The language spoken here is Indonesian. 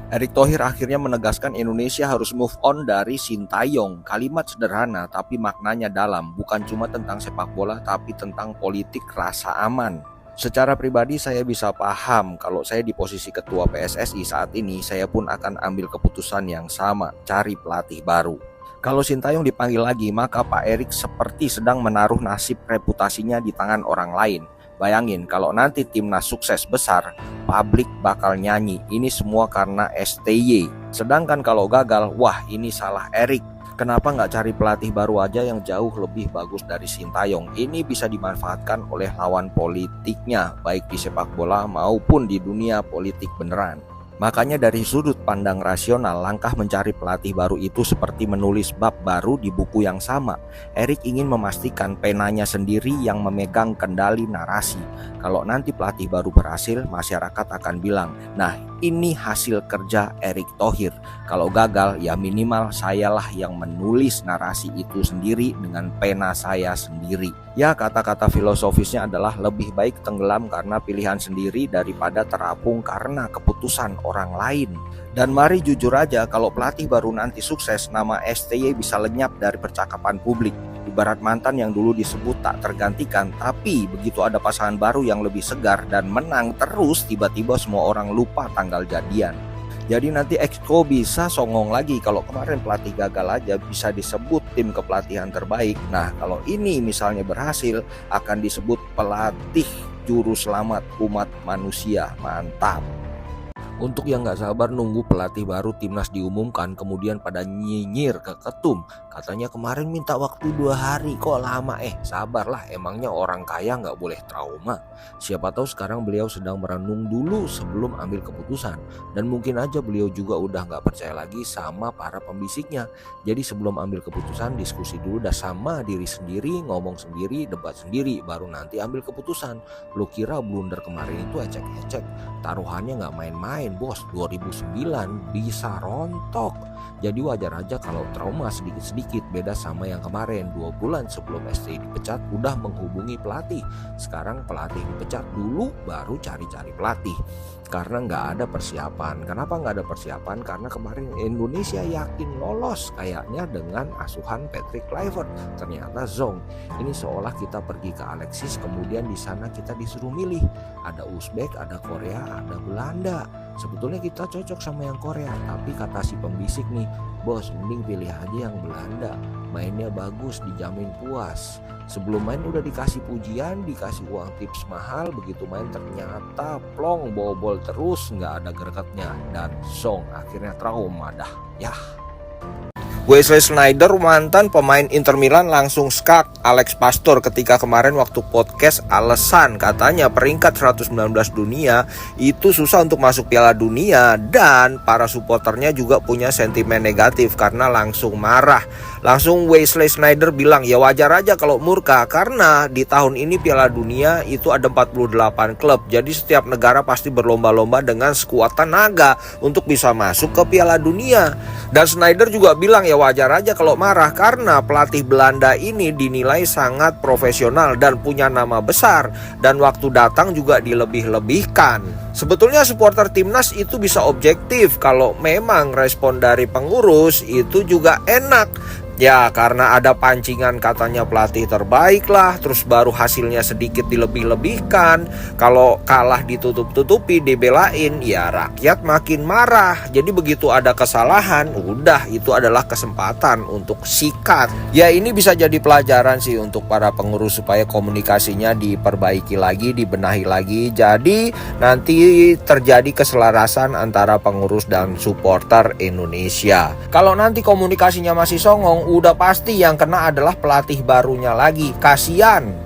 Erick Thohir akhirnya menegaskan Indonesia harus move on dari Sintayong. Kalimat sederhana tapi maknanya dalam, bukan cuma tentang sepak bola tapi tentang politik rasa aman. Secara pribadi saya bisa paham kalau saya di posisi ketua PSSI saat ini, saya pun akan ambil keputusan yang sama, cari pelatih baru. Kalau Sintayong dipanggil lagi, maka Pak Erick seperti sedang menaruh nasib reputasinya di tangan orang lain. Bayangin kalau nanti timnas sukses besar, publik bakal nyanyi, ini semua karena STY. Sedangkan kalau gagal, wah ini salah Erick. Kenapa nggak cari pelatih baru aja yang jauh lebih bagus dari Sintayong? Ini bisa dimanfaatkan oleh lawan politiknya, baik di sepak bola maupun di dunia politik beneran. Makanya dari sudut pandang rasional, langkah mencari pelatih baru itu seperti menulis bab baru di buku yang sama. Erick ingin memastikan penanya sendiri yang memegang kendali narasi. Kalau nanti pelatih baru berhasil, masyarakat akan bilang, nah ini hasil kerja Erick Thohir. Kalau gagal, ya minimal sayalah yang menulis narasi itu sendiri dengan pena saya sendiri. Ya, kata-kata filosofisnya adalah lebih baik tenggelam karena pilihan sendiri daripada terapung karena keputusan orang lain. Dan mari jujur aja, kalau pelatih baru nanti sukses, nama STY bisa lenyap dari percakapan publik. Ibarat mantan yang dulu disebut tak tergantikan, tapi begitu ada pasangan baru yang lebih segar dan menang terus, tiba-tiba semua orang lupa tanggal jadian. Jadi nanti Exco bisa songong lagi, kalau kemarin pelatih gagal aja bisa disebut tim kepelatihan terbaik. Nah kalau ini misalnya berhasil, akan disebut pelatih juru selamat umat manusia. Mantap. Untuk yang gak sabar nunggu pelatih baru timnas diumumkan, kemudian pada nyinyir ke ketum, katanya kemarin minta waktu 2 hari, kok lama? Sabarlah, emangnya orang kaya gak boleh trauma? Siapa tahu sekarang beliau sedang merenung dulu sebelum ambil keputusan, dan mungkin aja beliau juga udah gak percaya lagi sama para pembisiknya. Jadi sebelum ambil keputusan, diskusi dulu dah sama diri sendiri, ngomong sendiri, debat sendiri, baru nanti ambil keputusan. Lu kira blunder kemarin itu ecek-ecek? Taruhannya gak main-main bos, 2009 bisa rontok. Jadi wajar aja kalau trauma sedikit-sedikit, beda sama yang kemarin 2 bulan sebelum STY dipecat udah menghubungi pelatih. Sekarang pelatih dipecat dulu baru cari-cari pelatih karena nggak ada persiapan. Kenapa nggak ada persiapan? Karena kemarin Indonesia yakin lolos kayaknya dengan asuhan Patrick Kluivert, ternyata zong. Ini seolah kita pergi ke Alexis, kemudian di sana kita disuruh milih, ada Uzbek, ada Korea, ada Belanda. Sebetulnya kita cocok sama yang Korea, tapi kata si pembisik nih, bos mending pilih aja yang Belanda, mainnya bagus, dijamin puas. Sebelum main udah dikasih pujian, dikasih uang tips mahal, begitu main ternyata plong, bobol terus, nggak ada gregetnya, dan song akhirnya trauma dah. Yah. Wesley Sneijder, mantan pemain Inter Milan, langsung skak Alex Pastor ketika kemarin waktu podcast alasan katanya peringkat 119 dunia itu susah untuk masuk Piala Dunia, dan para supporternya juga punya sentimen negatif karena langsung marah. Langsung Wesley Sneijder bilang ya wajar aja kalau murka karena di tahun ini Piala Dunia itu ada 48 klub. Jadi setiap negara pasti berlomba-lomba dengan sekuat tenaga untuk bisa masuk ke Piala Dunia. Dan Sneijder juga bilang ya wajar aja kalau marah karena pelatih Belanda ini dinilai sangat profesional dan punya nama besar, dan waktu datang juga dilebih-lebihkan. Sebetulnya supporter timnas itu bisa objektif kalau memang respon dari pengurus itu juga enak. Ya karena ada pancingan katanya pelatih terbaik lah, terus baru hasilnya sedikit dilebih-lebihkan. Kalau kalah ditutup-tutupi, dibelain, ya rakyat makin marah. Jadi begitu ada kesalahan, udah itu adalah kesempatan untuk sikat. Ya ini bisa jadi pelajaran sih untuk para pengurus supaya komunikasinya diperbaiki lagi, dibenahi lagi. Jadi nanti terjadi keselarasan antara pengurus dan supporter Indonesia. Kalau nanti komunikasinya masih songong, udah pasti yang kena adalah pelatih barunya lagi. Kasian.